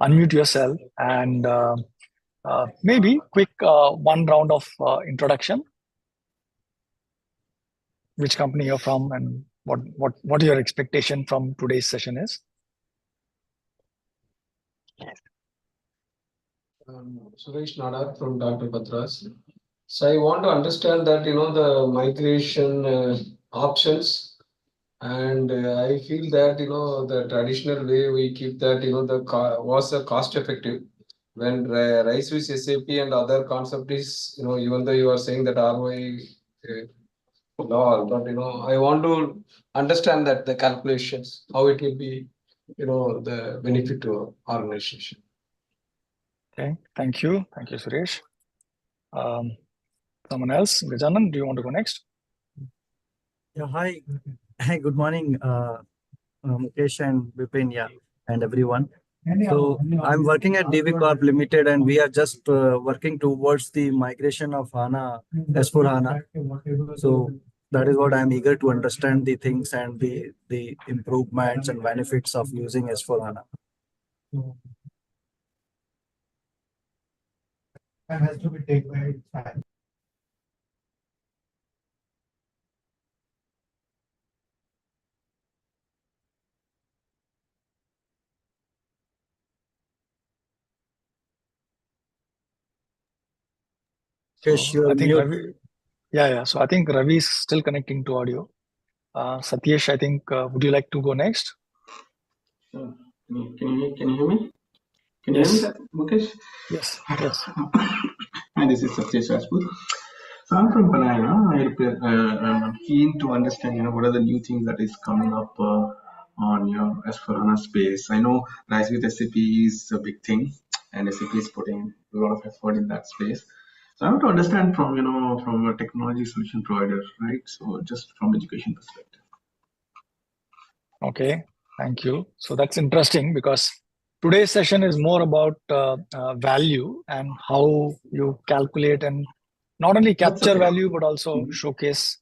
unmute yourself and maybe quick one round of introduction. Which company you're from and what your expectation from today's session is. Suresh Nadar from Dr. Patras. So I want to understand that, the migration options, and I feel that, the traditional way we keep that, was cost effective. When RISE with SAP and other concept is, even though you are saying that ROI law, but, I want to understand that the calculations, how it will be, the benefit to organization. Okay, thank you, Suresh. Someone else, Gajanan, do you want to go next? Yeah, hi, good morning, Mukesh and Vipin, and everyone. So I'm working at DV Corp Limited, and we are just working towards the migration of HANA, S4HANA. So that is what I'm eager to understand the things and the improvements and benefits of using S4HANA. That has to be taken by its time. So I think Ravi, yeah. So I think Ravi is still connecting to audio. Satyesh, I think would you like to go next? Can you hear me? Can yes. you hear me, Mukesh? Yes. Hi, this is Satyesh Rajput. So I'm from Banana. I'm keen to understand, what are the new things that is coming up on your S4HANA space. I know Rise with SAP is a big thing, and SAP is putting a lot of effort in that space. So I want to understand from, from a technology solution provider, right? So just from education perspective. Okay, thank you. So that's interesting because today's session is more about value and how you calculate and not only capture value, but also showcase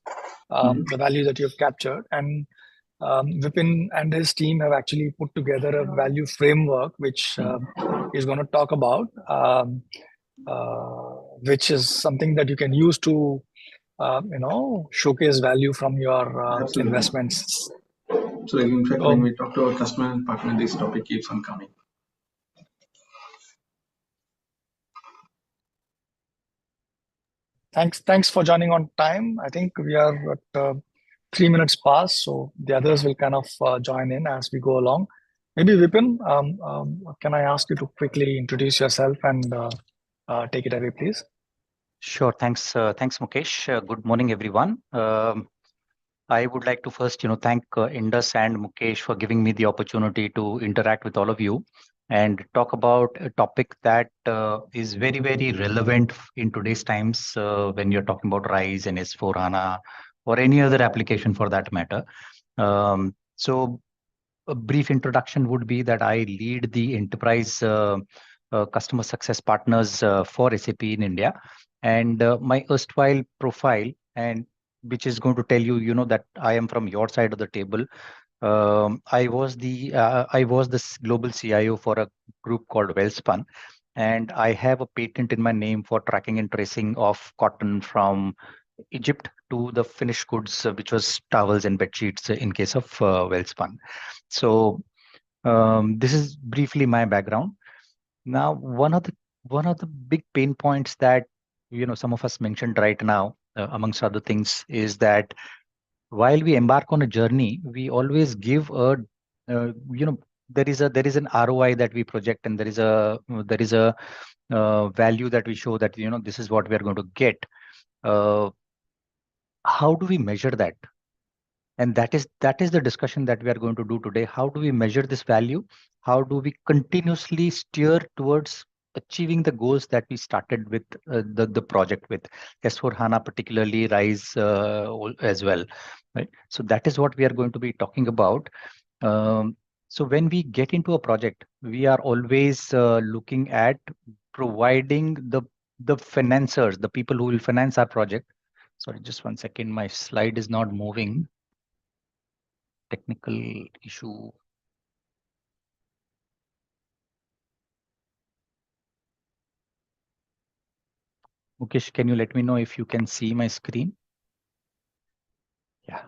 the value that you've captured. And Vipin and his team have actually put together a value framework, which is going to talk about, which is something that you can use to, showcase value from your investments. So in fact, when we talk to our customer and partner, this topic keeps on coming. Thanks for joining on time. I think we are at 3 minutes past, so the others will kind of join in as we go along. Maybe Vipin, can I ask you to quickly introduce yourself and take it away, please? Sure. Thanks, Mukesh. Good morning, everyone. I would like to first, thank Indus and Mukesh for giving me the opportunity to interact with all of you and talk about a topic that is very, very relevant in today's times when you're talking about RISE and S4HANA or any other application for that matter. So a brief introduction would be that I lead the enterprise customer success partners for SAP in India. And my erstwhile profile, and which is going to tell you, that I am from your side of the table. I was the global CIO for a group called Wellspun, and I have a patent in my name for tracking and tracing of cotton from Egypt to the finished goods, which was towels and bed sheets in case of Wellspun. So this is briefly my background. Now, one of the big pain points that some of us mentioned right now, amongst other things, is that while we embark on a journey, we always give a there is an ROI that we project, and there is a value that we show that this is what we are going to get. How do we measure that? And that is the discussion that we are going to do today. How do we measure this value? How do we continuously steer towards achieving the goals that we started with the project with S4HANA, particularly RISE as well, right? So that is what we are going to be talking about. So when we get into a project, we are always looking at providing the financiers, the people who will finance our project. Sorry, just 1 second. My slide is not moving. Technical issue. Mukesh, can you let me know if you can see my screen? Yeah.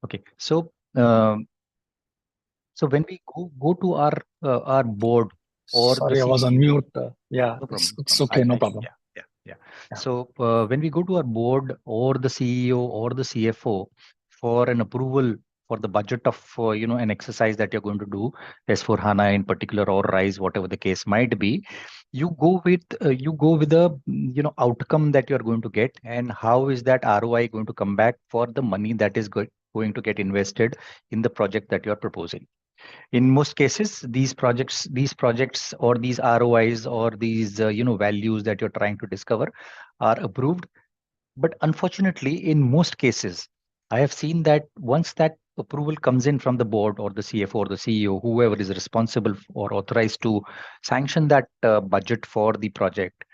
Okay. So, so when we go to our board or the Sorry, I was on CEO, mute. Yeah, no problem. No it's problem. okay, no problem. Yeah. Yeah. So when we go to our board or the CEO or the CFO for an approval for the budget of an exercise that you're going to do, S4HANA in particular or RISE, whatever the case might be, you go with a outcome that you're going to get, and how is that ROI going to come back for the money that is going to get invested in the project that you're proposing. In most cases, these projects or these ROIs or these values that you're trying to discover are approved. But unfortunately, in most cases, I have seen that once that approval comes in from the board or the CFO or the CEO, whoever is responsible or authorized to sanction that budget for the project,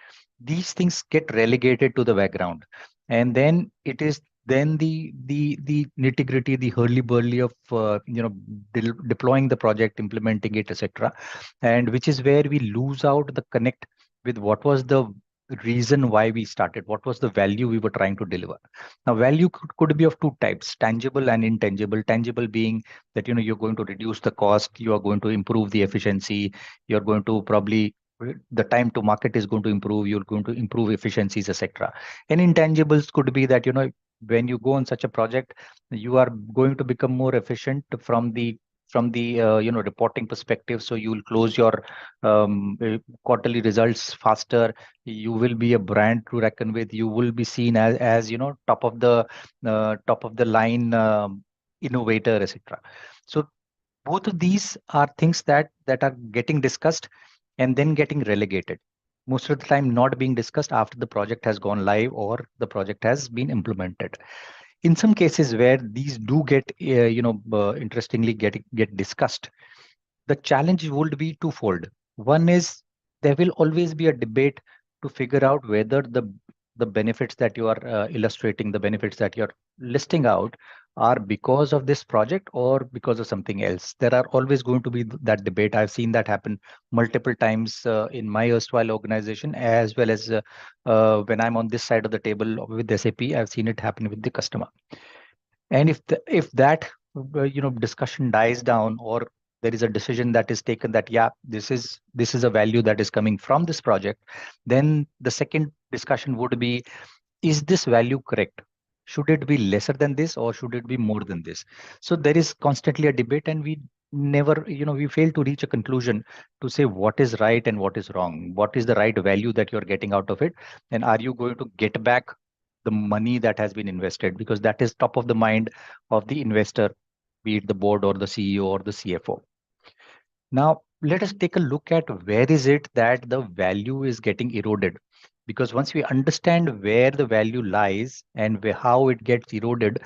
these things get relegated to the background, and then it is then the nitty gritty, the hurly burly of deploying the project, implementing it, etc., and which is where we lose out the connect with what was the reason why we started, what was the value we were trying to deliver. Now, value could be of two types: tangible and intangible. Tangible being that you're going to reduce the cost, you are going to improve the efficiency, you're going to probably the time to market is going to improve, you're going to improve efficiencies, etc. And intangibles could be that when you go on such a project, you are going to become more efficient from the reporting perspective, so you will close your quarterly results faster, you will be a brand to reckon with, you will be seen as top of the line innovator, etc. So both of these are things that are getting discussed and then getting relegated, most of the time not being discussed after the project has gone live or the project has been implemented. In some cases where these do get interestingly get discussed, the challenge would be twofold. One is there will always be a debate to figure out whether the benefits that you are illustrating, the benefits that you're listing out, are because of this project or because of something else. There are always going to be that debate. I've seen that happen multiple times in my erstwhile organization, as well as when I'm on this side of the table with SAP. I've seen it happen with the customer. And if that discussion dies down, or there is a decision that is taken that yeah, this is a value that is coming from this project, then the second discussion would be, is this value correct? Should it be lesser than this or should it be more than this? So there is constantly a debate, and we never, we fail to reach a conclusion to say what is right and what is wrong, what is the right value that you're getting out of it, and are you going to get back the money that has been invested, because that is top of the mind of the investor, be it the board or the CEO or the CFO. Now, let us take a look at where is it that the value is getting eroded. Because once we understand where the value lies and how it gets eroded,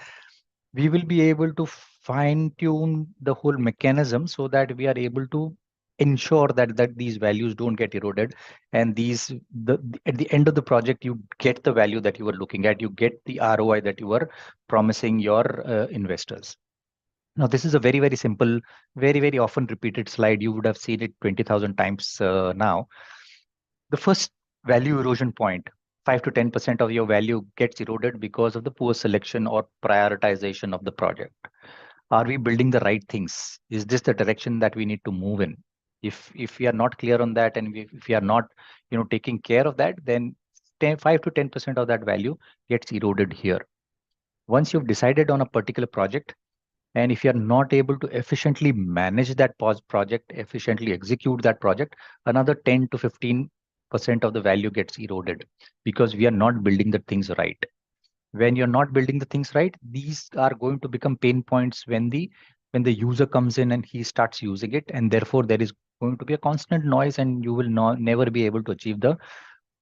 we will be able to fine tune the whole mechanism so that we are able to ensure that these values don't get eroded, and at the end of the project you get the value that you were looking at, you get the ROI that you were promising your investors. Now, this is a very, very simple, very, very often repeated slide. You would have seen it 20,000 times now. The first value erosion point, 5 to 10% of your value gets eroded because of the poor selection or prioritization of the project. Are we building the right things? Is this the direction that we need to move in? If we are not clear on that, and if we are not taking care of that, then 5 to 10% of that value gets eroded here. Once you've decided on a particular project, and if you're not able to efficiently manage that project, efficiently execute that project, another 10 to 15% of the value gets eroded because we are not building the things right. When you're not building the things right, these are going to become pain points when the user comes in and he starts using it, and therefore there is going to be a constant noise, and you will never be able to achieve the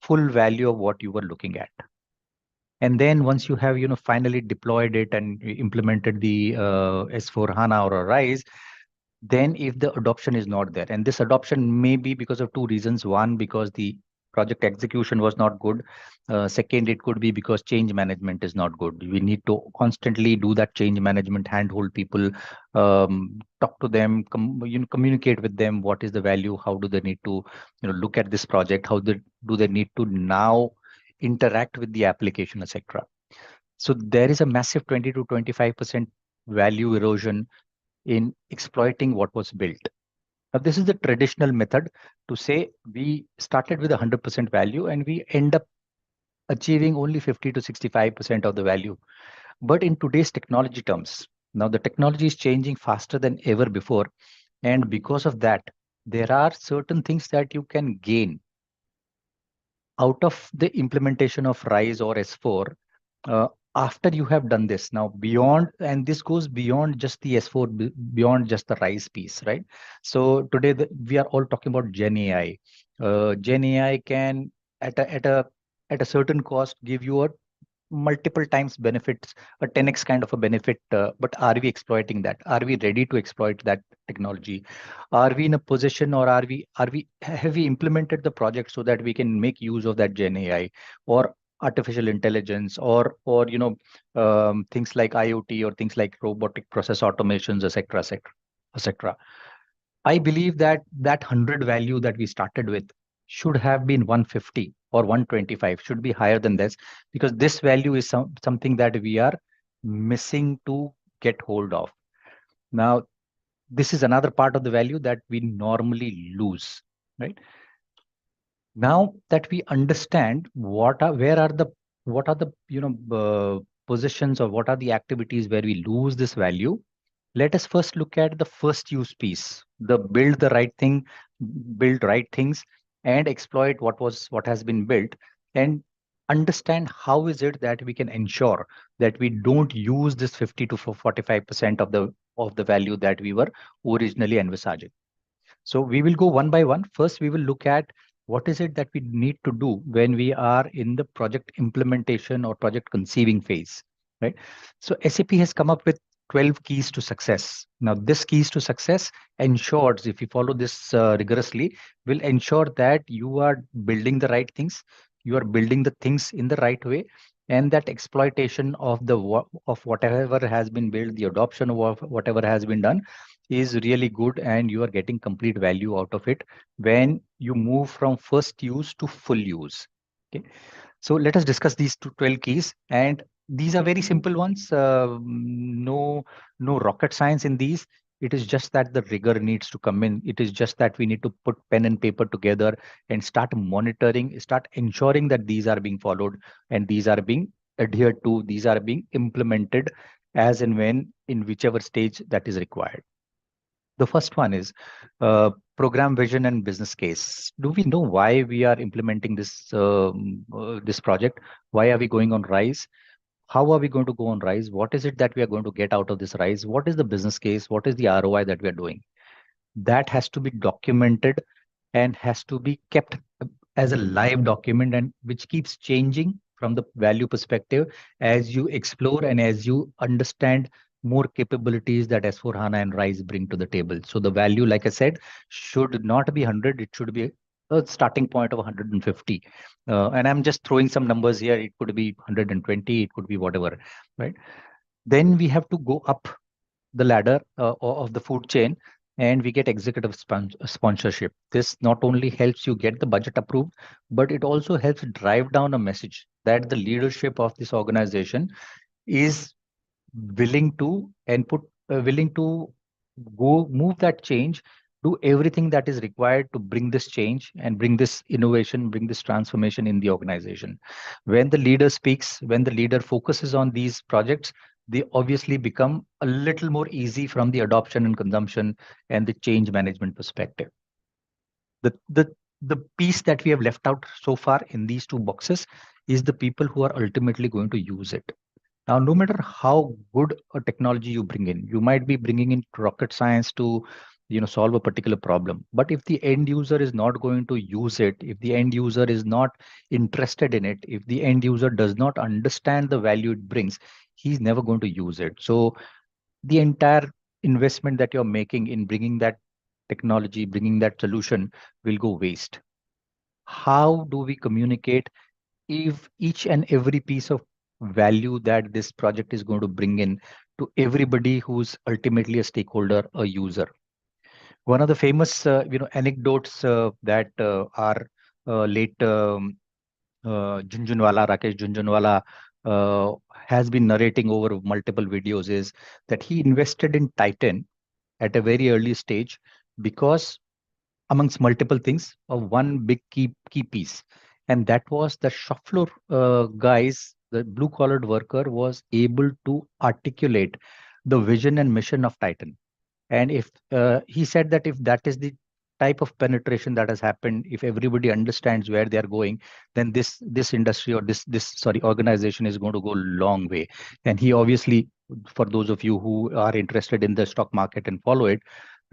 full value of what you were looking at. And then once you have finally deployed it and implemented the S4HANA or a RISE, then if the adoption is not there, and this adoption may be because of two reasons: one, because the project execution was not good. Second, it could be because change management is not good. We need to constantly do that change management, handhold people, talk to them, communicate with them. What is the value? How do they need to, look at this project? How do they need to now interact with the application, etc. So there is a massive 20 to 25% value erosion in exploiting what was built. Now, this is the traditional method to say we started with 100% value and we end up achieving only 50 to 65% of the value. But in today's technology terms, now the technology is changing faster than ever before. And because of that, there are certain things that you can gain out of the implementation of RISE or S4 after you have done this. Now, beyond, and this goes beyond just the S4, beyond just the RISE piece, right? So today we are all talking about Gen AI. Gen AI can, at a certain cost, give you a multiple times benefits, a 10x kind of a benefit. But are we exploiting that? Are we ready to exploit that technology? Are we in a position, or have we implemented the project so that we can make use of that Gen AI or artificial intelligence, or things like IoT, or things like robotic process automations, etc., etc., etc. I believe that 100 value that we started with should have been 150 or 125, should be higher than this, because this value is something that we are missing to get hold of. Now, this is another part of the value that we normally lose, right? Now that we understand where are the positions, or what are the activities where we lose this value, let us first look at the first use piece, the build the right thing, build right things, and exploit what has been built, and understand how is it that we can ensure that we don't use this 50 to 45% of the value that we were originally envisaging. So we will go one by one. First, we will look at what is it that we need to do when we are in the project implementation or project conceiving phase, right? So SAP has come up with 12 keys to success. Now, this keys to success ensures, if you follow this rigorously, will ensure that you are building the right things, you are building the things in the right way, and that exploitation of whatever has been built, the adoption of whatever has been done, is really good, and you are getting complete value out of it when you move from first use to full use. Okay, so let us discuss these 12 keys, and these are very simple ones. No rocket science in these. It is just that the rigor needs to come in. It is just that we need to put pen and paper together and start monitoring, start ensuring that these are being followed, and these are being adhered to, these are being implemented as and when, in whichever stage that is required. The first one is program vision and business case. Do we know why we are implementing this project? Why are we going on RISE? How are we going to go on RISE? What is it that we are going to get out of this RISE? What is the business case? What is the ROI that we are doing? That has to be documented and has to be kept as a live document, and which keeps changing from the value perspective as you explore and as you understand more capabilities that S4HANA and RISE bring to the table. So the value, like I said, should not be 100. It should be a starting point of 150. And I'm just throwing some numbers here. It could be 120. It could be whatever, right? Then we have to go up the ladder of the food chain, and we get executive sponsorship. This not only helps you get the budget approved, but it also helps drive down a message that the leadership of this organization is willing to willing to go move that change, do everything that is required to bring this change and bring this innovation, bring this transformation in the organization. When the leader speaks, when the leader focuses on these projects, they obviously become a little more easy from the adoption and consumption and the change management perspective. The piece that we have left out so far in these two boxes is the people who are ultimately going to use it. Now, no matter how good a technology you bring in, you might be bringing in rocket science to solve a particular problem. But if the end user is not going to use it, if the end user is not interested in it, if the end user does not understand the value it brings, he's never going to use it. So the entire investment that you're making in bringing that technology, bringing that solution, will go waste. how do we communicate if each and every piece of value that this project is going to bring in to everybody who's ultimately a stakeholder, a user. One of the famous anecdotes that our late Junjunwala, Rakesh Junjunwala, has been narrating over multiple videos is that he invested in Titan at a very early stage because amongst multiple things of one big key piece, and that was the shop floor guys, the blue collared worker was able to articulate the vision and mission of Titan. And if he said that if that is the type of penetration that has happened, if everybody understands where they are going, then this industry or this sorry organization is going to go a long way. And he obviously, for those of you who are interested in the stock market and follow it,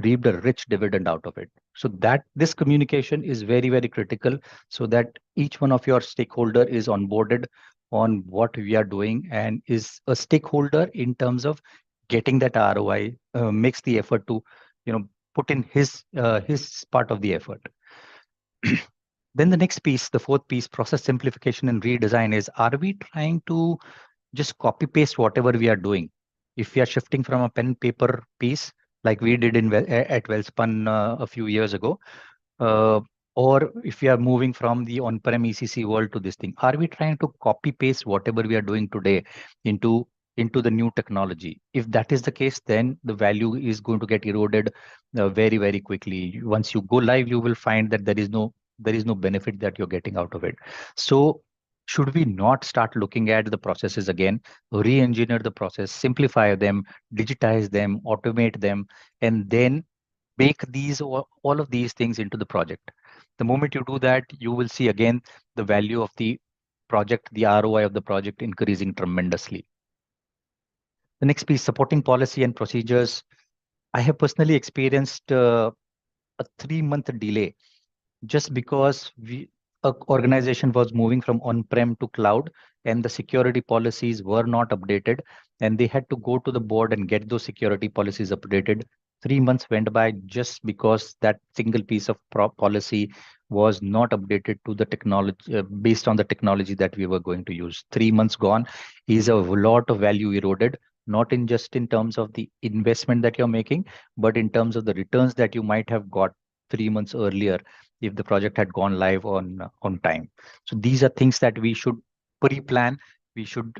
reaped a rich dividend out of it. So that this communication is very, very critical, so that each one of your stakeholder is onboarded on what we are doing and is a stakeholder in terms of getting that ROI, makes the effort to, put in his part of the effort. Then the next piece, the fourth piece, process simplification and redesign is, are we trying to just copy paste whatever we are doing? If we are shifting from a pen paper piece like we did at Wellspun a few years ago, uh, or if we are moving from the on-prem ECC world to this thing, are we trying to copy paste whatever we are doing today into the new technology? If that is the case, then the value is going to get eroded very, very quickly. Once you go live, you will find that there is no benefit that you're getting out of it. So should we not start looking at the processes again, re-engineer the process, simplify them, digitize them, automate them, and then make all of these things into the project? The moment you do that, you will see again the value of the project, the ROI of the project increasing tremendously. The next piece, supporting policy and procedures. I have personally experienced a 3-month delay just because a organization was moving from on-prem to cloud, and the security policies were not updated, and they had to go to the board and get those security policies updated. 3 months went by just because that single piece of policy was not updated to the technology, based on the technology that we were going to use. 3 months gone is a lot of value eroded, not in just in terms of the investment that you're making, but in terms of the returns that you might have got 3 months earlier if the project had gone live on time. So these are things that we should pre-plan. We should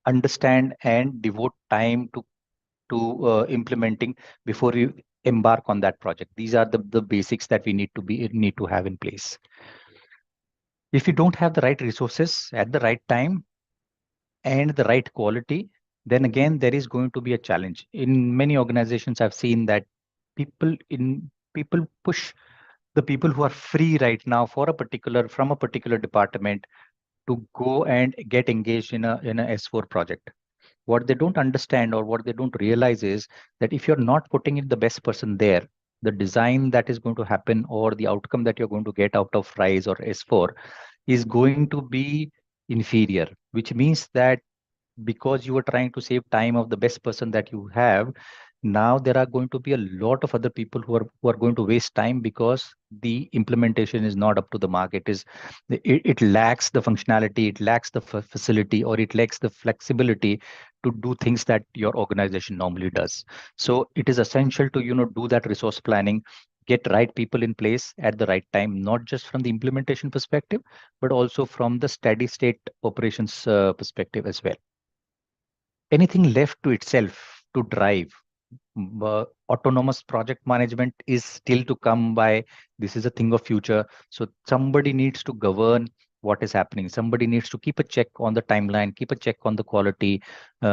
understand and devote time to implementing before we embark on that project. These are the basics that we need to have in place. If you don't have the right resources at the right time and the right quality, then again there is going to be a challenge. In many organizations, I've seen that people push the people who are free right now from a particular department to go and get engaged in a S4 project. What they don't understand or what they don't realize is that if you're not putting in the best person there, the design that is going to happen or the outcome that you're going to get out of RISE or S4 is going to be inferior, which means that because you are trying to save time of the best person that you have, now there are going to be a lot of other people who are going to waste time because the implementation is not up to the mark. It lacks the functionality, it lacks the facility, or it lacks the flexibility to do things that your organization normally does. So it is essential to do that resource planning, get right people in place at the right time, not just from the implementation perspective, but also from the steady state operations perspective as well. Anything left to itself to drive, autonomous project management is still to come by. This is a thing of future. So somebody needs to govern what is happening. Somebody needs to keep a check on the timeline, keep a check on the quality,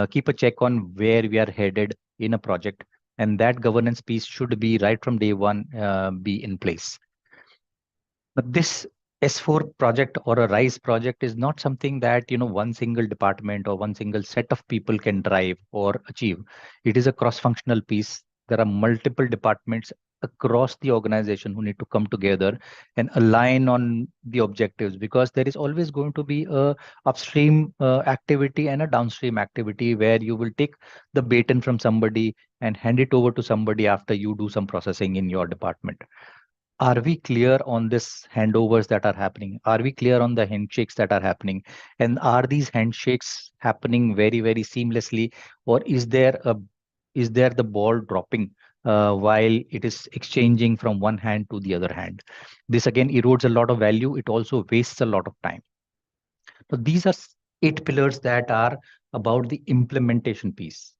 keep a check on where we are headed in a project. And that governance piece should be right from day one, be in place. But this S4 project or a RISE project is not something that one single department or one single set of people can drive or achieve. It is a cross-functional piece. There are multiple departments across the organization who need to come together and align on the objectives, because there is always going to be a upstream activity and a downstream activity where you will take the baton from somebody and hand it over to somebody after you do some processing in your department. Are we clear on this handovers that are happening? Are we clear on the handshakes that are happening? And are these handshakes happening very, very seamlessly, or is there the ball dropping while it is exchanging from one hand to the other hand? This again erodes a lot of value. It also wastes a lot of time. So these are 8 pillars that are about the implementation piece.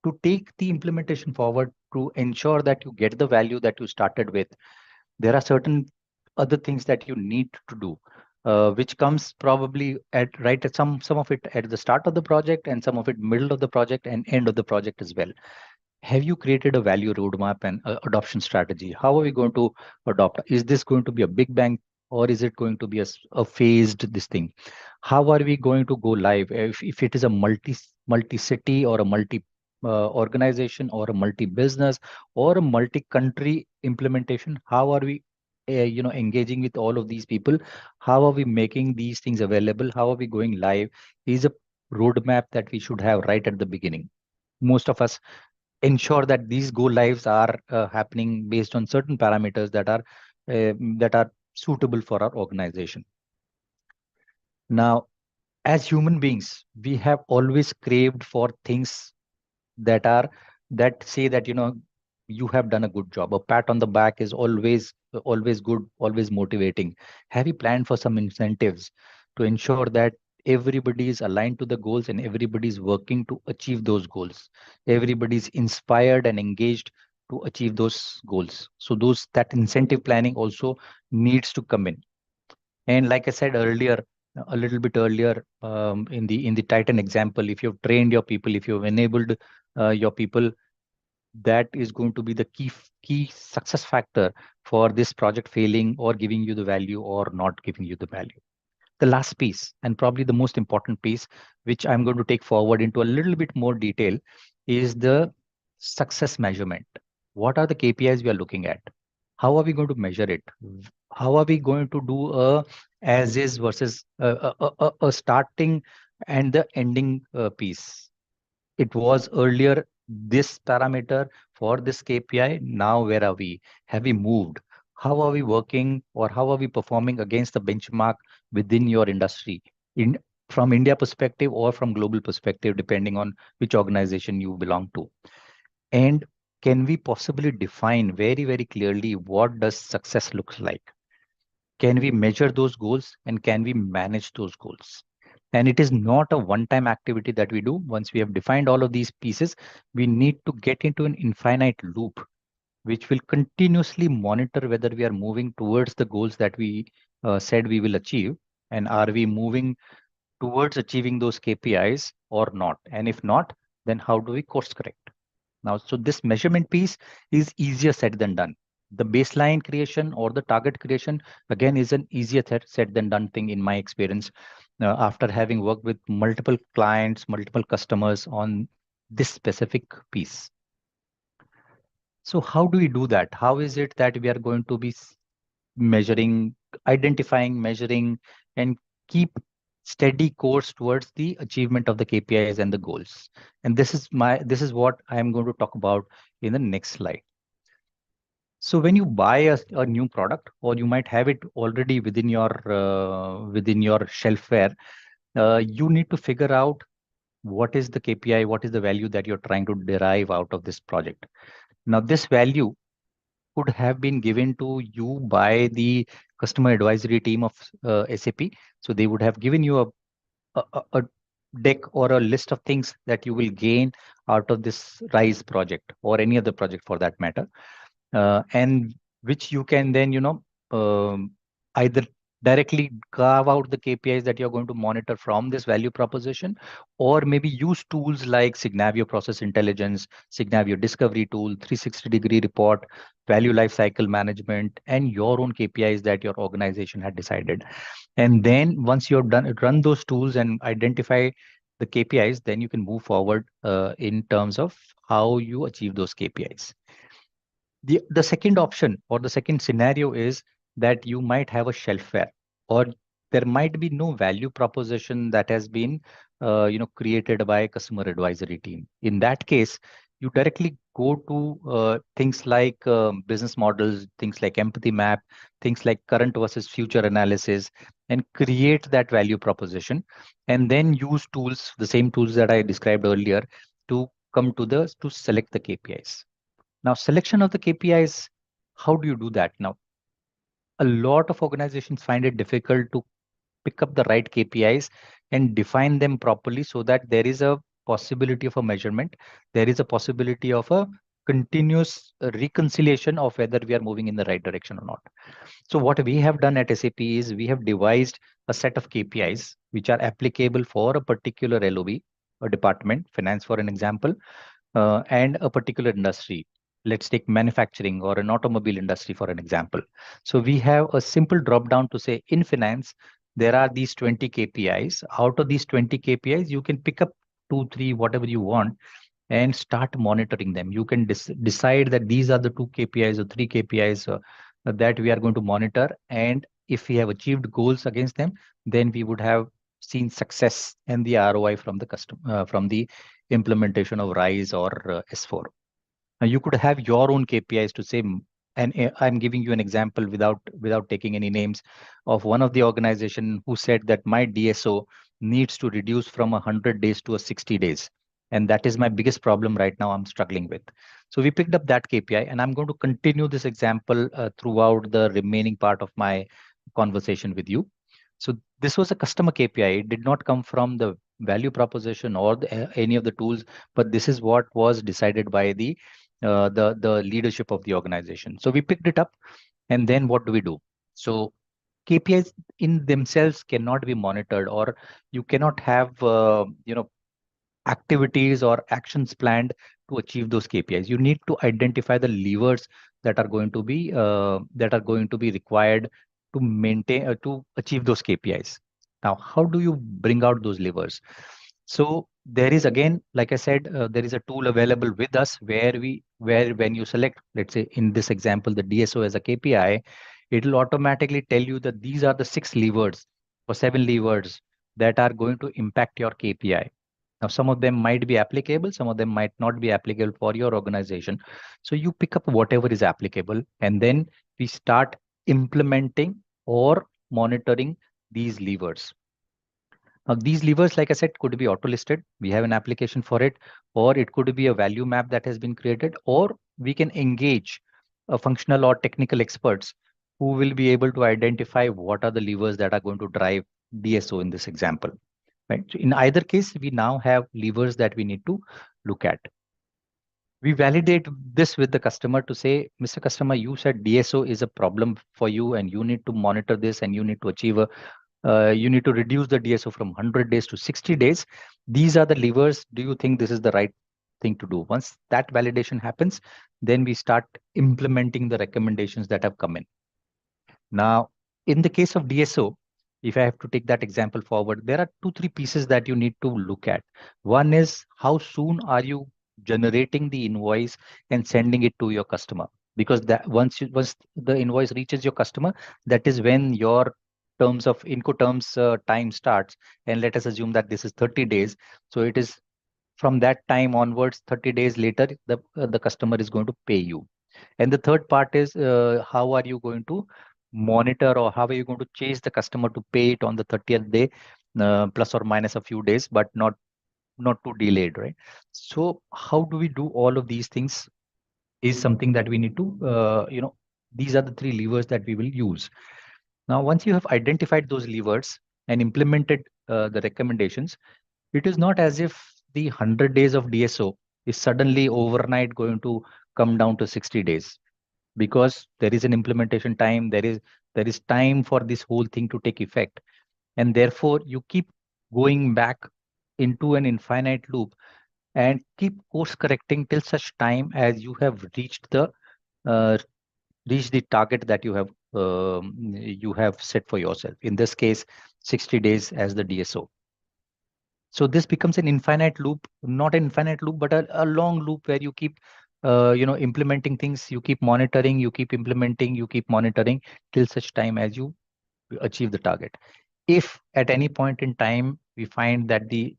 To take the implementation forward, to ensure that you get the value that you started with, there are certain other things that you need to do, which comes probably at right at some of it at the start of the project, and some of it middle of the project and end of the project as well. Have you created a value roadmap and adoption strategy? How are we going to adopt? Is this going to be a big bang, or is it going to be a phased this thing? How are we going to go live? If it is a multi city or a multi organization or a multi business or a multi country implementation, how are we engaging with all of these people? How are we making these things available? How are we going live? Is a roadmap that we should have right at the beginning. Most of us ensure that these go lives are happening based on certain parameters that are suitable for our organization. Now, as human beings, we have always craved for things that are that say that you have done a good job. A pat on the back is always good, always motivating. Have you planned for some incentives to ensure that everybody is aligned to the goals and everybody is working to achieve those goals? Everybody is inspired and engaged to achieve those goals. So that incentive planning also needs to come in. And like I said earlier, a little bit earlier, in the Titan example, if you've trained your people, if you've enabled your people, that is going to be the key success factor for this project failing or giving you the value or not giving you the value. The last piece, and probably the most important piece, which I'm going to take forward into a little bit more detail, is the success measurement. What are the KPIs we are looking at? How are we going to measure it? How are we going to do a as is versus a starting and the ending piece? It was earlier this parameter for this KPI. Now where are we? Have we moved? How are we working, or how are we performing against the benchmark within your industry, in from India perspective or from global perspective, depending on which organization you belong to? And can we possibly define very, very clearly what does success looks like? Can we measure those goals, and can we manage those goals? And it is not a one-time activity that we do. Once we have defined all of these pieces, we need to get into an infinite loop, which will continuously monitor whether we are moving towards the goals that we said we will achieve, and are we moving towards achieving those KPIs or not? And if not, then how do we course correct? Now, so this measurement piece is easier said than done. The baseline creation or the target creation, again, is an easier said than done thing in my experience, after having worked with multiple clients, multiple customers on this specific piece. So how do we do that? How is it that we are going to be measuring, identifying, measuring, and keep steady course towards the achievement of the KPIs and the goals? And this is what I am going to talk about in the next slide. So when you buy a new product, or you might have it already within your shelfware, you need to figure out what is the KPI, what is the value that you're trying to derive out of this project. Now, this value could have been given to you by the customer advisory team of SAP. So they would have given you a deck or a list of things that you will gain out of this RISE project, or any other project for that matter, and which you can then either directly carve out the KPIs that you're going to monitor from this value proposition, or maybe use tools like Signavio Process Intelligence, Signavio Discovery Tool, 360-degree report, value lifecycle management, and your own KPIs that your organization had decided. And then once you've run those tools and identify the KPIs, then you can move forward in terms of how you achieve those KPIs. The second option, or the second scenario, is that you might have a shelfware, or there might be no value proposition that has been created by a customer advisory team. In that case, you directly go to things like business models, things like empathy map, things like current versus future analysis, and create that value proposition, and then use tools, the same tools that I described earlier, to come to select the KPIs. Now, selection of the KPIs, how do you do that? Now, a lot of organizations find it difficult to pick up the right KPIs and define them properly so that there is a possibility of a measurement. There is a possibility of a continuous reconciliation of whether we are moving in the right direction or not. So what we have done at SAP is we have devised a set of KPIs which are applicable for a particular LOB, a department, finance for an example, and a particular industry. Let's take manufacturing or an automobile industry for an example. So we have a simple drop down to say in finance, there are these 20 KPIs. Out of these 20 KPIs, you can pick up 2, 3, whatever you want, and start monitoring them. You can decide that these are the 2 KPIs or 3 KPIs that we are going to monitor. And if we have achieved goals against them, then we would have seen success and the ROI from the from the implementation of RISE or S4. Now, you could have your own KPIs to say, and I'm giving you an example without taking any names, of one of the organization who said that my DSO needs to reduce from 100 days to 60 days. And that is my biggest problem right now I'm struggling with. So we picked up that KPI, and I'm going to continue this example throughout the remaining part of my conversation with you. So this was a customer KPI. It did not come from the value proposition or any of the tools, but this is what was decided by the leadership of the organization. So we picked it up, and then what do we do? So KPIs in themselves cannot be monitored, or you cannot have activities or actions planned to achieve those KPIs. You need to identify the levers that are going to be required to maintain to achieve those KPIs. Now, how do you bring out those levers? So there is, again, like I said, there is a tool available with us where when you select, let's say in this example, the DSO as a KPI, it will automatically tell you that these are the 6 levers or 7 levers that are going to impact your KPI. Now, some of them might be applicable, some of them might not be applicable for your organization. So you pick up whatever is applicable, and then we start implementing or monitoring these levers. Now, these levers, like I said, could be auto-listed. We have an application for it, or it could be a value map that has been created, or we can engage a functional or technical experts who will be able to identify what are the levers that are going to drive DSO in this example. Right? So in either case, we now have levers that we need to look at. We validate this with the customer to say, Mr. Customer, you said DSO is a problem for you, and you need to monitor this, and you need to achieve you need to reduce the DSO from 100 days to 60 days. These are the levers. Do you think this is the right thing to do? Once that validation happens, then we start implementing the recommendations that have come in. Now, in the case of DSO, if I have to take that example forward, there are 2, 3 pieces that you need to look at. One is, how soon are you generating the invoice and sending it to your customer? Because that once the invoice reaches your customer, that is when your terms of Incoterms time starts. And let us assume that this is 30 days. So it is from that time onwards, 30 days later, the customer is going to pay you. And the third part is, how are you going to monitor, or how are you going to chase the customer to pay it on the 30th day, plus or minus a few days, but not too delayed, right? So how do we do all of these things is something that we need to, these are the 3 levers that we will use. Now, once you have identified those levers and implemented the recommendations, it is not as if the 100 days of DSO is suddenly overnight going to come down to 60 days, because there is an implementation time, there is time for this whole thing to take effect. And therefore, you keep going back into an infinite loop and keep course correcting till such time as you have uh, reached the target that you have set for yourself. In this case, 60 days as the DSO. So this becomes an infinite loop, not an infinite loop, but a long loop where you keep, implementing things. You keep monitoring, you keep implementing, you keep monitoring till such time as you achieve the target. If at any point in time we find that the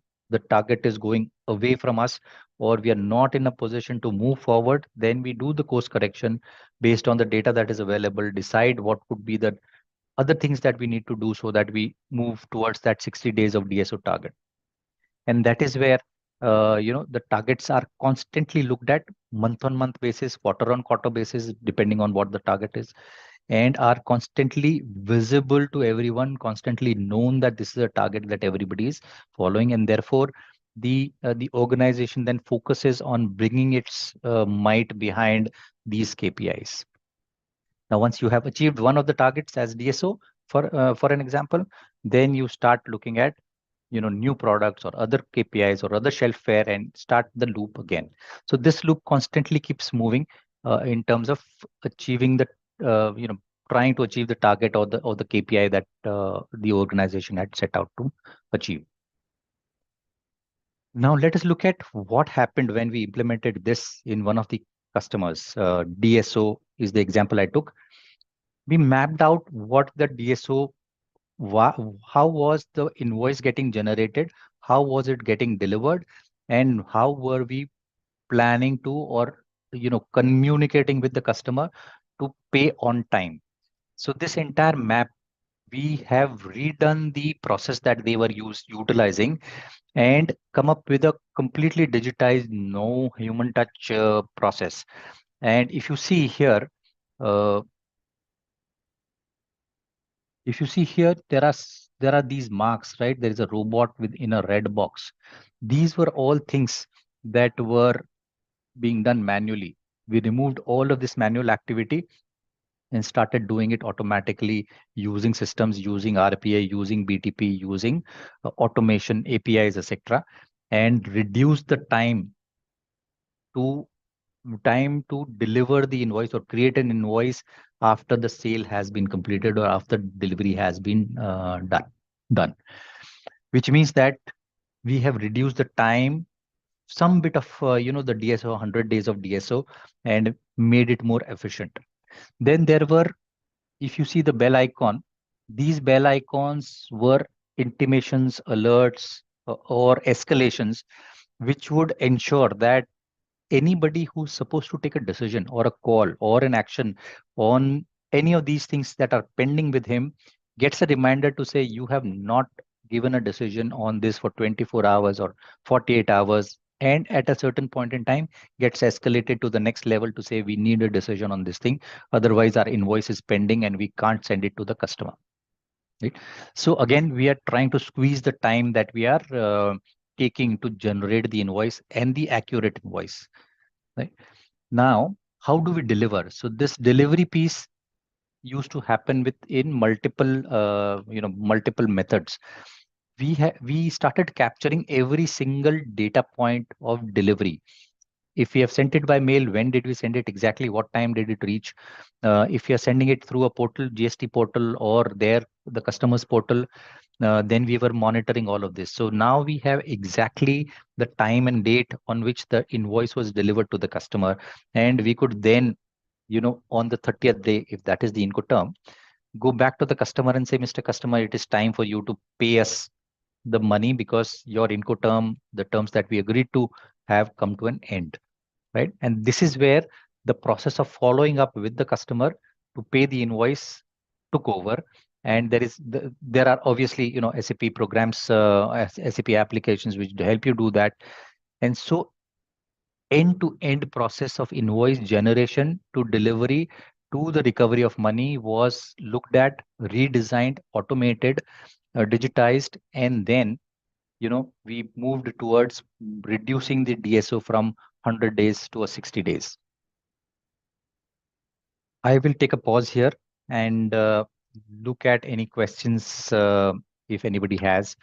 target is going away from us, or we are not in a position to move forward, then we do the course correction based on the data that is available, decide what could be the other things that we need to do so that we move towards that 60 days of DSO target. And that is where the targets are constantly looked at month on month basis, quarter on quarter basis, depending on what the target is, and are constantly visible to everyone, constantly known that this is a target that everybody is following, and therefore the organization then focuses on bringing its might behind these KPIs. Now, once you have achieved one of the targets as DSO, for an example, then you start looking at new products or other KPIs or other shelf fare and start the loop again. So this loop constantly keeps moving in terms of achieving the trying to achieve the target or the KPI that the organization had set out to achieve. Now let us look at what happened when we implemented this in one of the customers. DSO is the example I took. We mapped out what the DSO, how was the invoice getting generated, how was it getting delivered, and how were we planning to or communicating with the customer to pay on time. So this entire map, we have redone the process that they were utilizing and come up with a completely digitized, no human touch process. And if you see here, there are these marks, right? There is a robot within a red box. These were all things that were being done manually. We removed all of this manual activity and started doing it automatically using systems, using RPA, using BTP, using automation, APIs, etc., and reduce the time to deliver the invoice or create an invoice after the sale has been completed or after delivery has been done, which means that we have reduced the time, some bit of the DSO, 100 days of DSO, and made it more efficient. Then there were, if you see the bell icon, these bell icons were intimations, alerts, or escalations, which would ensure that anybody who's supposed to take a decision or a call or an action on any of these things that are pending with him gets a reminder to say, you have not given a decision on this for 24 hours or 48 hours, and at a certain point in time gets escalated to the next level to say, we need a decision on this thing, otherwise our invoice is pending and we can't send it to the customer. Right? So again, we are trying to squeeze the time that we are taking to generate the invoice and the accurate invoice. Right? Now, how do we deliver? So this delivery piece used to happen within multiple methods. We started capturing every single data point of delivery. If we have sent it by mail, when did we send it exactly? What time did it reach? If you are sending it through a portal, GST portal, or the customer's portal, then we were monitoring all of this. So now we have exactly the time and date on which the invoice was delivered to the customer. And we could then, on the 30th day, if that is the Incoterm, go back to the customer and say, Mr. Customer, it is time for you to pay us the money because your Incoterm, the terms that we agreed to, have come to an end. Right? And this is where the process of following up with the customer to pay the invoice took over. And there are obviously, SAP programs, SAP applications which help you do that. And so end-to-end process of invoice generation to delivery to the recovery of money was looked at, redesigned, automated, digitized, and then we moved towards reducing the DSO from 100 days to 60 days. I will take a pause here and look at any questions if anybody has.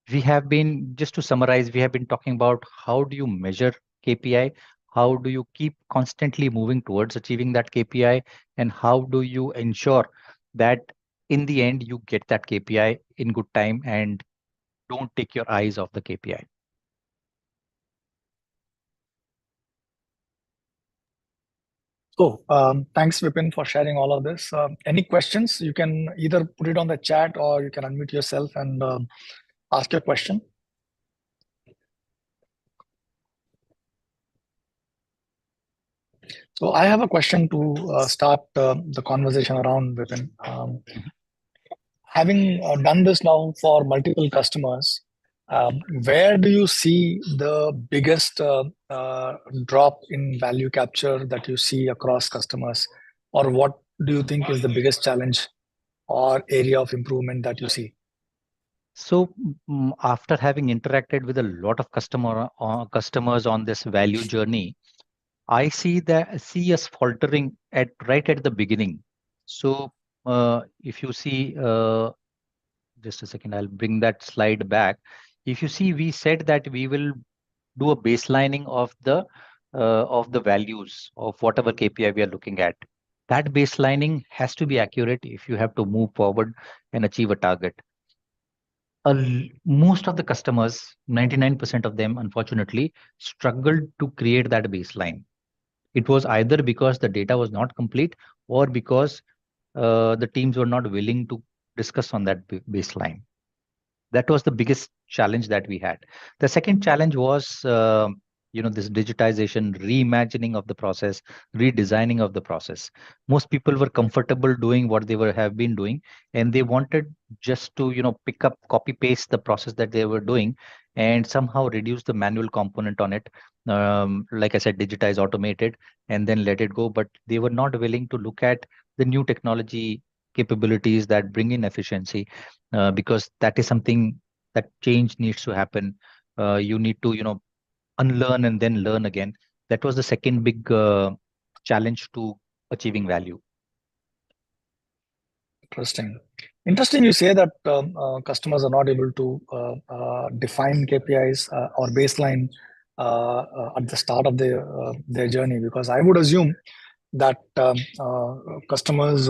Just to summarize, we have been talking about how do you measure KPI, how do you keep constantly moving towards achieving that KPI, and how do you ensure that in the end you get that KPI in good time and don't take your eyes off the KPI. So thanks, Vipin, for sharing all of this. Any questions? You can either put it on the chat or you can unmute yourself and ask your question. So I have a question to start the conversation around, Vipin. Having done this now for multiple customers, where do you see the biggest drop in value capture that you see across customers, or what do you think is the biggest challenge or area of improvement that you see? So after having interacted with a lot of customers on this value journey, I see us faltering at right at the beginning. So if you see, just a second, I'll bring that slide back. If you see, we said that we will do a baselining of the values of whatever KPI we are looking at. That baselining has to be accurate if you have to move forward and achieve a target. Most of the customers, 99% of them, unfortunately, struggled to create that baseline. It was either because the data was not complete or because the teams were not willing to discuss on that baseline. That was the biggest challenge that we had. The second challenge was this digitization, reimagining of the process, redesigning of the process. Most people were comfortable doing what they have been doing, and they wanted just to pick up, copy paste the process that they were doing and somehow reduce the manual component on it. Like I said, digitize, automate it, and then let it go. But they were not willing to look at the new technology capabilities that bring in efficiency, because that is something that change needs to happen. You need to unlearn and then learn again. That was the second big challenge to achieving value. Interesting you say that customers are not able to define KPIs or baseline at the start of their journey, because I would assume that customers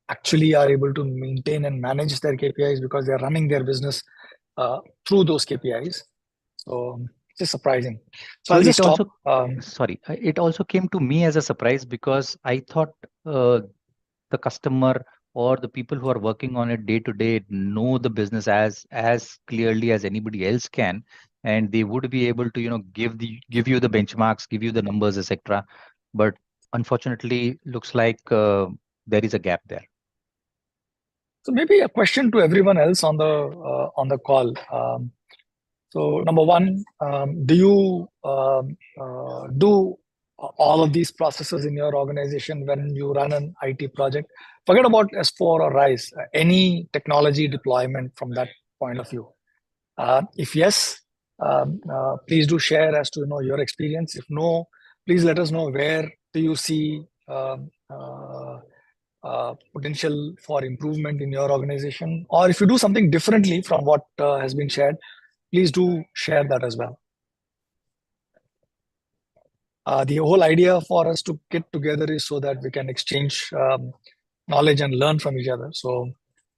actually are able to maintain and manage their KPIs because they're running their business through those KPIs. So it's surprising. So I'll just stop. It also came to me as a surprise, because I thought the customer or the people who are working on it day to day know the business as clearly as anybody else can, and they would be able to give you the benchmarks, give you the numbers, etc. But unfortunately, looks like there is a gap there. So maybe a question to everyone else on the call. So number one, do you do all of these processes in your organization when you run an IT project? Forget about S4 or RISE, any technology deployment from that point of view. If yes, please do share as to your experience. If no, please let us know where do you see potential for improvement in your organization, or if you do something differently from what has been shared, please do share that as well. The whole idea for us to get together is so that we can exchange knowledge and learn from each other. So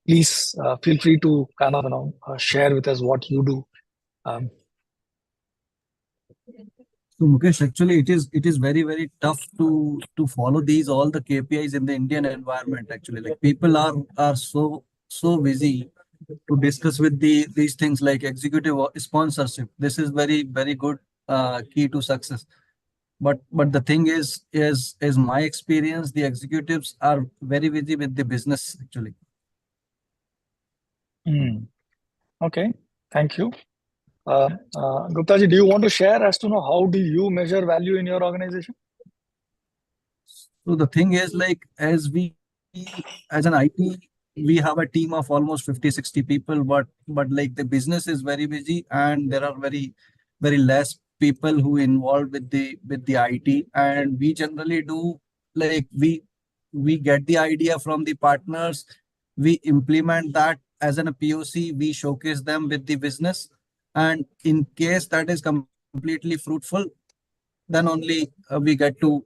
please feel free to kind of share with us what you do. So Mukesh, actually, it is very tough to follow all the KPIs in the Indian environment. Actually, like people are so busy to discuss with these things like executive sponsorship. This is very good key to success. But the thing is my experience, the executives are very busy with the business actually. Okay, thank you. Gupta ji, do you want to share as to know how do you measure value in your organization? So the thing is, like, as an IT, we have a team of almost 50-60 people, but like the business is very busy and there are very less people who involved with the IT. And we generally do, like, we get the idea from the partners, we implement that as an POC, we showcase them with the business, and in case that is completely fruitful, then only we get to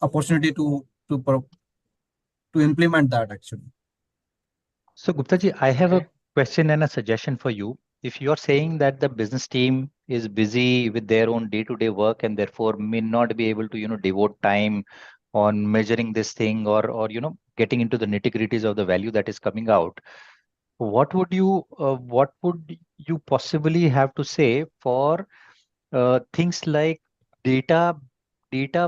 opportunity to implement that actually. So Gupta ji, I have a question and a suggestion for you. If you're saying that the business team is busy with their own day-to-day work and therefore may not be able to devote time on measuring this thing, or getting into the nitty-gritties of the value that is coming out, what would you possibly have to say for things like data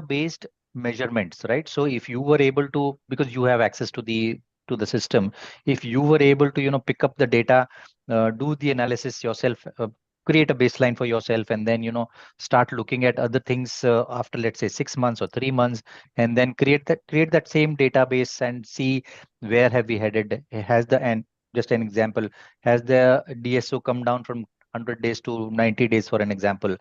based measurements, right? So if you were able to, because you have access to the system, if you were able to pick up the data, do the analysis yourself, create a baseline for yourself, and then start looking at other things after, let's say, 6 months or 3 months, and then create that same database and see where have we headed. Has the, and just an example, has the DSO come down from 100 days to 90 days, for an example,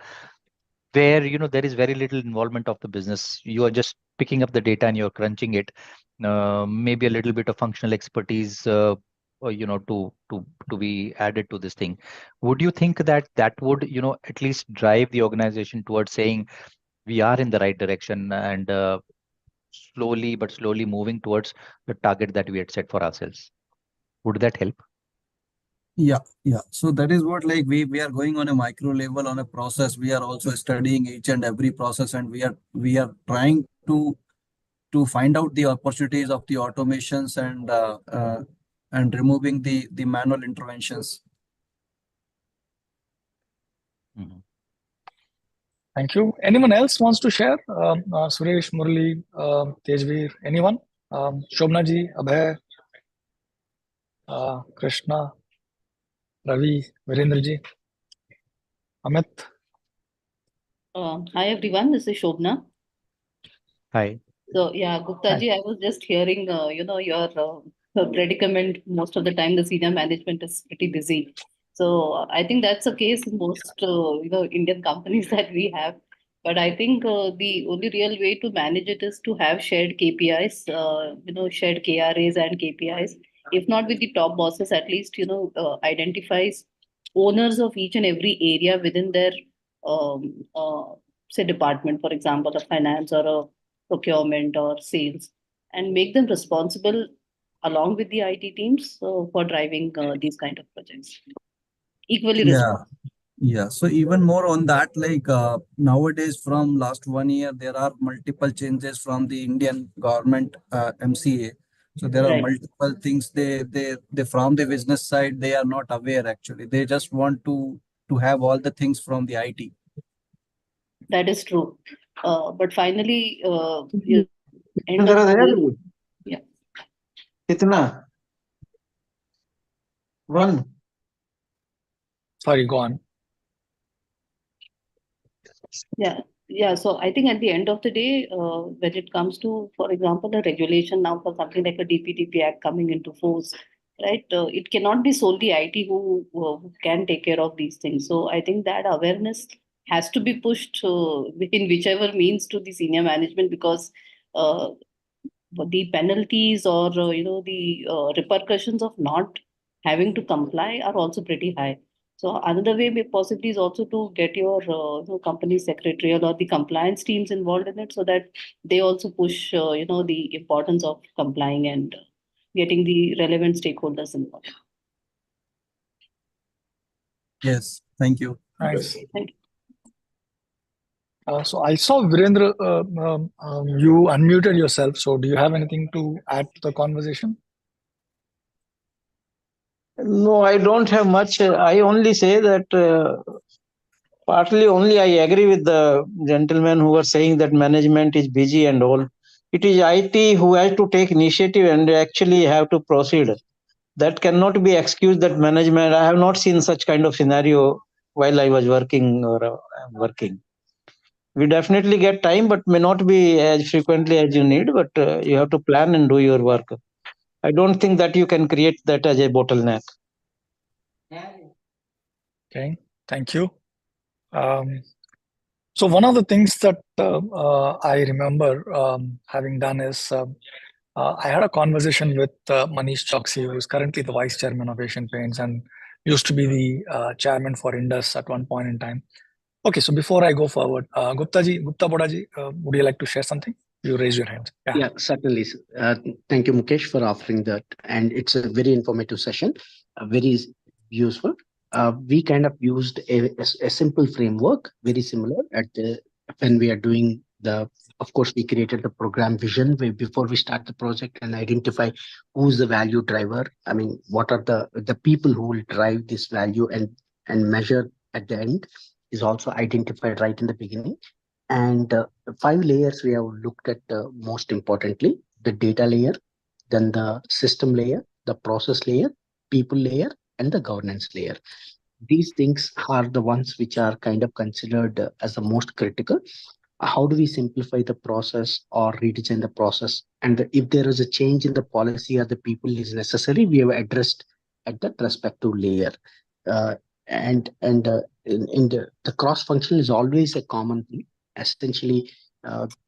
where there is very little involvement of the business. You are just picking up the data and you're crunching it. Maybe a little bit of functional expertise, or, to be added to this thing. Would you think that that would at least drive the organization towards saying we are in the right direction, and slowly moving towards the target that we had set for ourselves? Would that help? Yeah, yeah. So that is what, like, we are going on a micro level on a process. We are also studying each and every process, and we are trying to find out the opportunities of the automations and removing the manual interventions. Mhm. Thank you. Anyone else wants to share? Suresh, Murali, Tejveer, anyone? Shobna ji, Abhay, Krishna, Ravi, Virendra ji, Amit. Hi everyone, this is Shobna. Hi. So yeah, Gupta ji, I was just hearing, your predicament. Most of the time, the senior management is pretty busy. So I think that's the case in most, Indian companies that we have. But I think the only real way to manage it is to have shared KPIs, shared KRAs and KPIs. If not with the top bosses, at least, identifies owners of each and every area within their, um, uh, say, department, for example, a finance or a procurement or sales, and make them responsible along with the IT teams for driving these kind of projects. Equally Yeah, responsible. yeah. So even more on that, like, nowadays from last 1 year, there are multiple changes from the Indian government, MCA. So there are Right. multiple things they from the business side, they are not aware actually. They just want to have all the things from the IT. That is true. But finally, end of the day, yeah. कितना one Sorry, go on. Yeah. So I think at the end of the day, when it comes to, for example, the regulation now for something like a DPTP Act coming into force, right? It cannot be solely IT who can take care of these things. So I think that awareness has to be pushed in whichever means to the senior management, because uh, the penalties or the repercussions of not having to comply are also pretty high. So another way possibly is also to get your company secretarial or the compliance teams involved in it, so that they also push the importance of complying and getting the relevant stakeholders involved. Yes, thank you. Thanks. Thank you. So I saw Virendra, you unmuted yourself. So do you have anything to add to the conversation? No, I don't have much. I only say that partly only I agree with the gentleman who was saying that management is busy and all. It is IT who has to take initiative and actually have to proceed. That cannot be excused that management. I have not seen such kind of scenario while I was working or working. We definitely get time, but may not be as frequently as you need. But you have to plan and do your work. I don't think that you can create that as a bottleneck. Okay, thank you. So one of the things that I remember having done is I had a conversation with Manish Choksi, who is currently the vice chairman of Asian Paints and used to be the chairman for INDUS at one point in time. Okay, so before I go forward, Gupta Boda ji, would you like to share something? You raise your hand. Yeah, certainly. Thank you, Mukesh, for offering that. And it's a very informative session, very useful. We kind of used a simple framework, very similar when we are doing of course, we created the program vision before we start the project and identify who's the value driver. I mean, what are the people who will drive this value and measure at the end is also identified right in the beginning. And 5 layers we have looked at most importantly: the data layer, then the system layer, the process layer, people layer, and the governance layer. These things are the ones which are kind of considered as the most critical. How do we simplify the process or redesign the process? And if there is a change in the policy or the people is necessary, we have addressed at that respective layer. Uh, in the cross function is always a common thing. Essentially,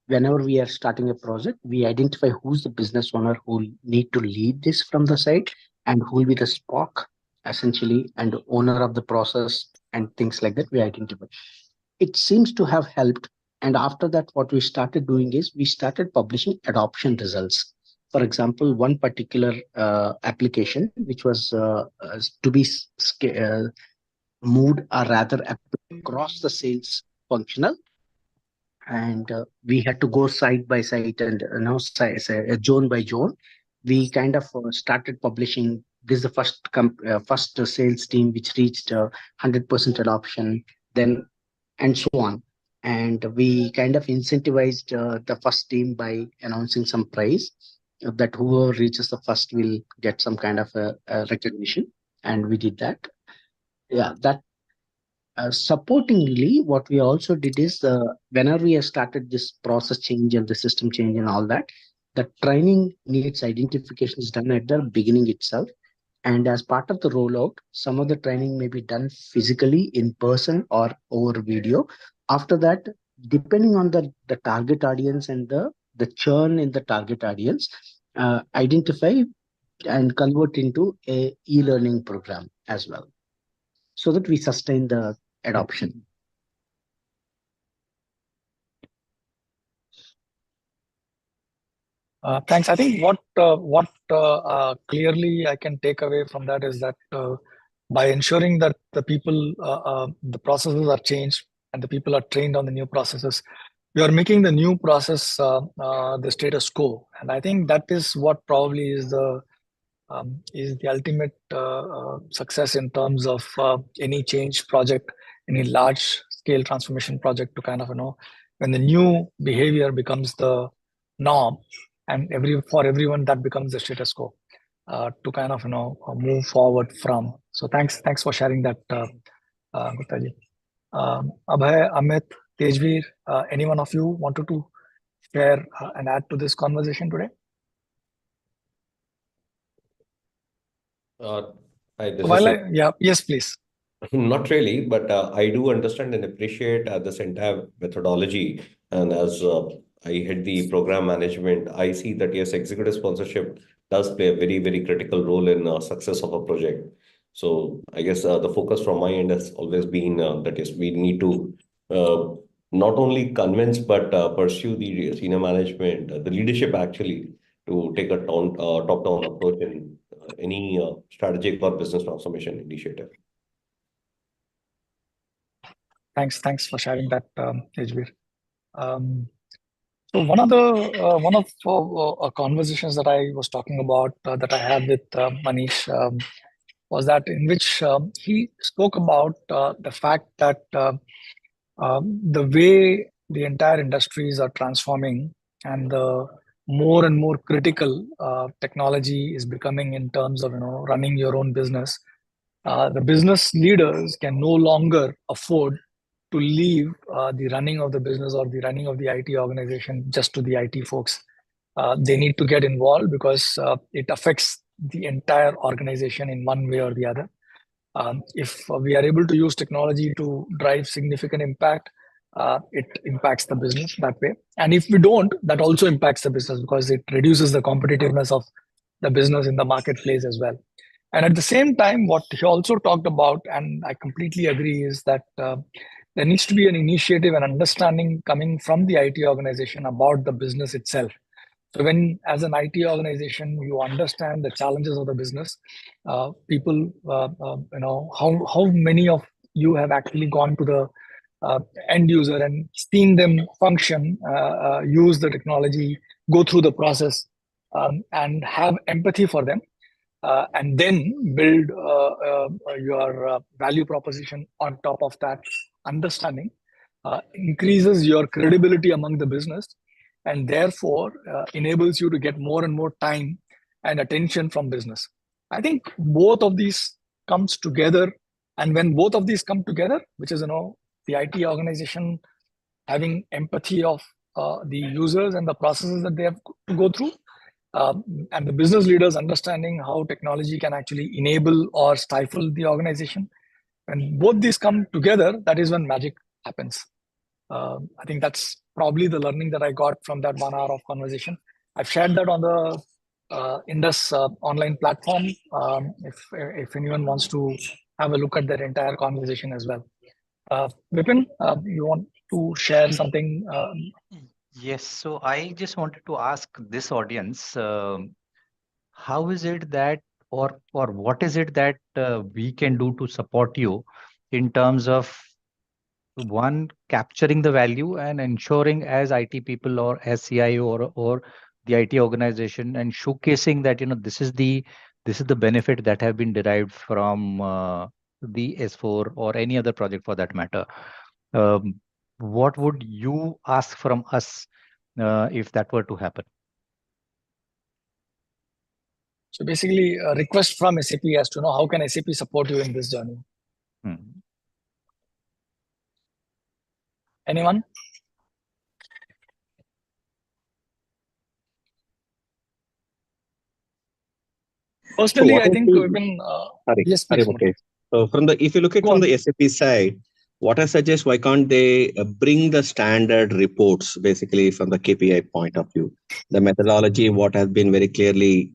whenever we are starting a project, we identify who's the business owner who will need to lead this from the side, and who will be the Spock essentially, and owner of the process, and things like that we identify. It seems to have helped. And after that, what we started doing is we started publishing adoption results. For example, one particular application which was to be moved, or rather across the sales functional, and we had to go side by side, and zone by zone. We kind of started publishing. This is the first sales team which reached 100% adoption, then, and so on. And we kind of incentivized the first team by announcing some prize, that whoever reaches the first will get some kind of a recognition, and we did that. Yeah, that supportingly, what we also did is, whenever we have started this process change and the system change and all that, the training needs identification is done at the beginning itself. And as part of the rollout, some of the training may be done physically in person or over video. After that, depending on the target audience and the churn in the target audience, identify and convert into a e-learning program as well, so that we sustain the adoption. Thanks. I think what clearly I can take away from that is that by ensuring that the people, the processes are changed and the people are trained on the new processes, you are making the new process the status quo. And I think that is what probably is the ultimate success in terms of any change project, any large scale transformation project, to kind of, when the new behavior becomes the norm, and for everyone that becomes the status quo, to kind of, move forward from. So thanks for sharing that, Gupta ji. Abhay, Amit, Tejveer, any one of you wanted to share and add to this conversation today? Hi, this While is yes, please. not really, but I do understand and appreciate this entire methodology. And as I head the program management, I see that yes, executive sponsorship does play a very, very critical role in success of a project. So I guess the focus from my end has always been that yes, we need to not only convince but pursue the senior management, the leadership actually, to take a top-down approach in any strategic or business transformation initiative. Thanks for sharing that, Tejveer. So one of the conversations that I was talking about, that I had with Manish, was that in which he spoke about the fact that the way the entire industries are transforming, and the more and more critical technology is becoming in terms of, running your own business. The business leaders can no longer afford to leave the running of the business or the running of the IT organization just to the IT folks. They need to get involved, because it affects the entire organization in one way or the other. If we are able to use technology to drive significant impact, it impacts the business that way. And if we don't, that also impacts the business, because it reduces the competitiveness of the business in the marketplace as well. And at the same time, what he also talked about, and I completely agree, is that there needs to be an initiative and understanding coming from the IT organization about the business itself. So when, as an IT organization, you understand the challenges of the business, people, how many of you have actually gone to the end user and seen them function, use the technology, go through the process, and have empathy for them, and then build your value proposition on top of that understanding. increases your credibility among the business, and therefore enables you to get more and more time and attention from business. I think both of these comes together, and when both of these come together, which is the IT organization having empathy of the users and the processes that they have to go through, and the business leaders understanding how technology can actually enable or stifle the organization. When both these come together, that is when magic happens. I think that's probably the learning that I got from that 1 hour of conversation. I've shared that on the INDUS online platform. If anyone wants to have a look at that entire conversation as well. Vipin, you want to share something? Yes, so I just wanted to ask this audience, how is it that, or what is it that we can do to support you in terms of one, capturing the value and ensuring as IT people or as CIO or the IT organization, and showcasing that this is the benefit that have been derived from the S4 or any other project for that matter. What would you ask from us if that were to happen? So basically, a request from SAP as to know how can SAP support you in this journey. Anyone? Personally, I think Vipin, yes, please. Okay. So if you look at from the SAP side, what I suggest, why can't they bring the standard reports basically from the KPI point of view? The methodology, what has been very clearly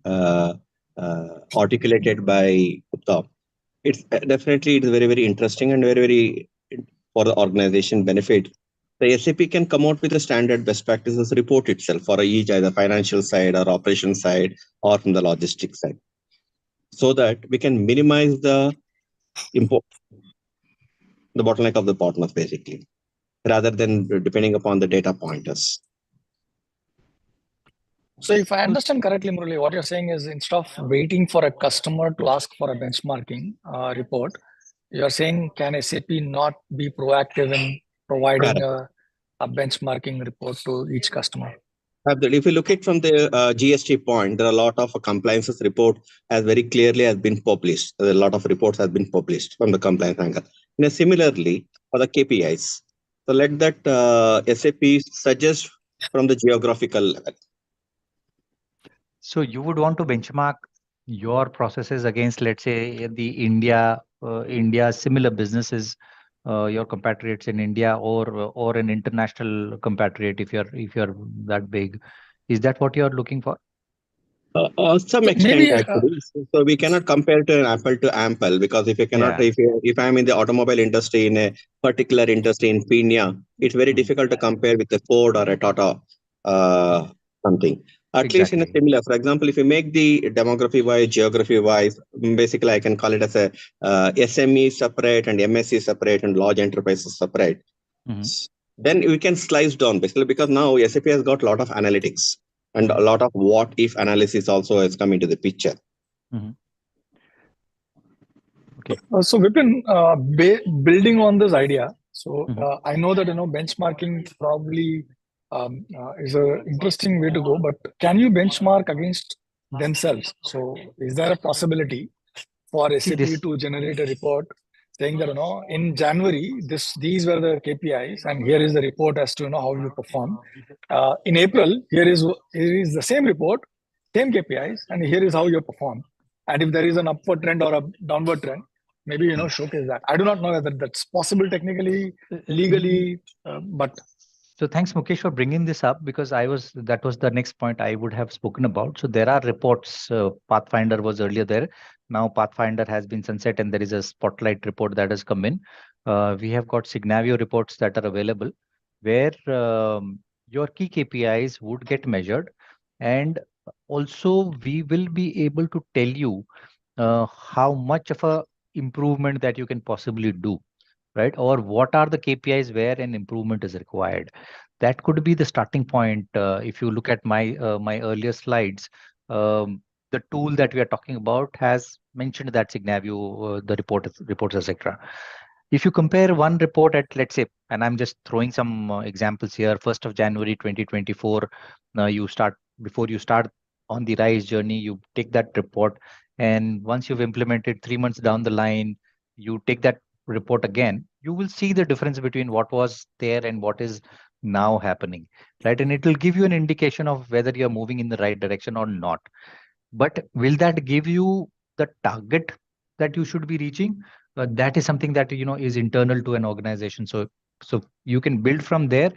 articulated by Gupta. It's definitely it is very, very interesting and very, very for the organization benefit. The SAP can come out with a standard best practices report itself for each either financial side or operation side or from the logistics side, so that we can minimize the bottleneck of the partners basically, rather than depending upon the data pointers. So if I understand correctly, Murali, what you're saying is instead of waiting for a customer to ask for a benchmarking report, you're saying can SAP not be proactive in providing a benchmarking report to each customer? If you look at from the GST point, there are a lot of compliances report has very clearly has been published. A lot of reports has been published from the compliance angle. Similarly, for the KPIs, so let that SAP suggest from the geographical level. So you would want to benchmark your processes against, let's say, the India similar businesses, your compatriots in India, or an international compatriot if you're that big. Is that what you're looking for? Some extent, actually. So we cannot compare to an apple to apple, because if you cannot, if I'm in the automobile industry in a particular industry in Pina, it's very difficult to compare with a Ford or a Tata something. At least in a similar, for example, if you make the demography wise, geography wise, basically I can call it as a SME separate and MSC separate and large enterprises separate. Then we can slice down basically, because now SAP has got a lot of analytics. And a lot of what if analysis also has come into the picture. Okay. So Vipin, building on this idea, so I know that benchmarking probably is an interesting way to go, but can you benchmark against themselves? So is there a possibility for SAP to generate a report saying that in January these were the KPIs and here is the report as to how you perform. In April here is the same report, same KPIs, and here is how you perform. And if there is an upward trend or a downward trend, maybe showcase that. I do not know whether that's possible technically, legally, but. So thanks, Mukesh, for bringing this up, because that was the next point I would have spoken about. So there are reports. Pathfinder was earlier there. Now Pathfinder has been sunset, and there is a Spotlight report that has come in. We have got Signavio reports that are available, where your key KPIs would get measured, and also we will be able to tell you how much of a improvement that you can possibly do. Right? Or what are the KPIs where an improvement is required? That could be the starting point. If you look at my earlier slides, the tool that we are talking about has mentioned that Signavio, the reports, etc. If you compare one report at, let's say, and I'm just throwing some examples here, 1st of January 2024, before you start on the RISE journey, you take that report, and once you've implemented 3 months down the line, you take that report again, you will see the difference between what was there and what is now happening, right? And it will give you an indication of whether you're moving in the right direction or not. But will that give you the target that you should be reaching? That is something that is internal to an organization. So you can build from there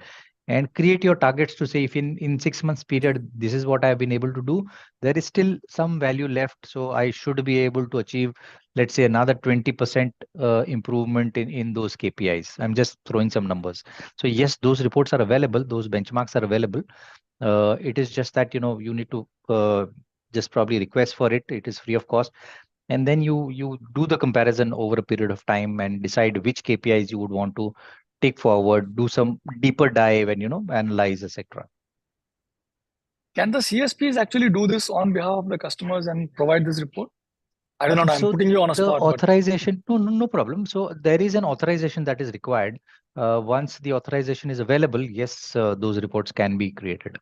and create your targets to say, if in 6 months period this is what I have been able to do, there is still some value left, so I should be able to achieve, let's say, another 20% improvement in those KPIs. I'm just throwing some numbers. So yes, those reports are available, those benchmarks are available. It is just that you need to just probably request for it. It is free of cost, and then you do the comparison over a period of time and decide which KPIs you would want to take forward, do some deeper dive, and analyze, etc. Can the CSPs actually do this on behalf of the customers and provide this report? I don't know. I'm putting you on a spot. Authorization, no problem. So there is an authorization that is required. Once the authorization is available, yes, those reports can be created.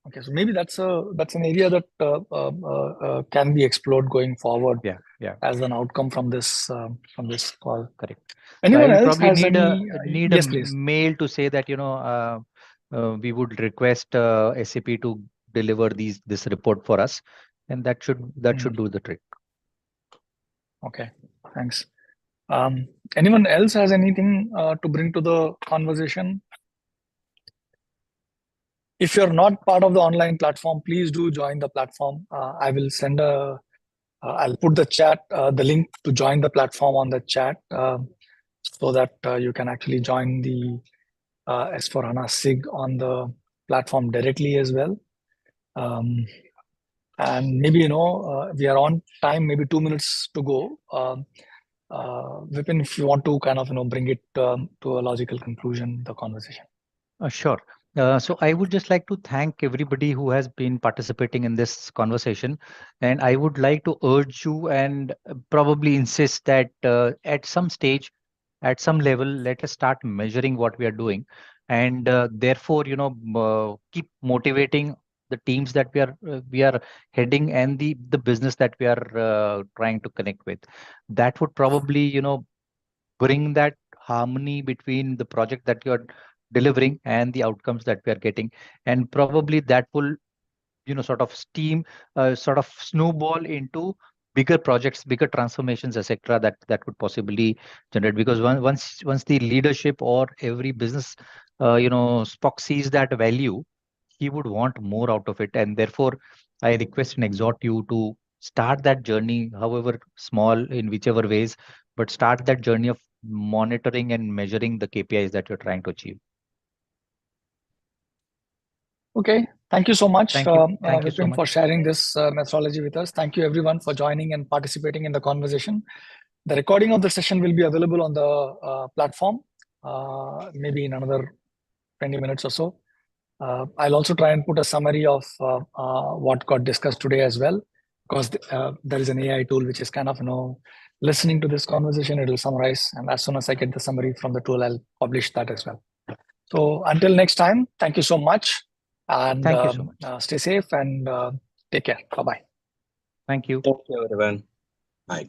Okay, so maybe that's an area that can be explored going forward. Yeah. As an outcome from this call. Correct. Anyone so else probably has need any? a Please. mail to say that we would request SAP to deliver this report for us, and that should do the trick. Okay, thanks. Anyone else has anything to bring to the conversation? If you're not part of the online platform, please do join the platform. I will send I'll put the link to join the platform on the chat, so that you can actually join the S4HANA SIG on the platform directly as well. And maybe we are on time, maybe 2 minutes to go. Vipin, if you want to kind of bring it to a logical conclusion, the conversation. Sure. So I would just like to thank everybody who has been participating in this conversation, and I would like to urge you and probably insist that at some stage, at some level, let us start measuring what we are doing, and therefore keep motivating the teams that we are heading, and the business that we are trying to connect with. That would probably bring that harmony between the project that you're delivering and the outcomes that we are getting, and probably that will sort of snowball into bigger projects, bigger transformations, etc. that would possibly generate, because once the leadership or every business Spock sees that value, he would want more out of it, and therefore I request and exhort you to start that journey, however small, in whichever ways, but start that journey of monitoring and measuring the KPIs that you're trying to achieve. Okay, thank you so much, Thank you so Vipin, much for sharing this methodology with us. Thank you everyone for joining and participating in the conversation. The recording of the session will be available on the platform, maybe in another 20 minutes or so. I'll also try and put a summary of what got discussed today as well, because there is an AI tool which is kind of listening to this conversation. It will summarize, and as soon as I get the summary from the tool, I'll publish that as well. So until next time, thank you so much, and Thank you so much. Stay safe and take care. Bye-bye. Thank you. Thank you, everyone. Bye.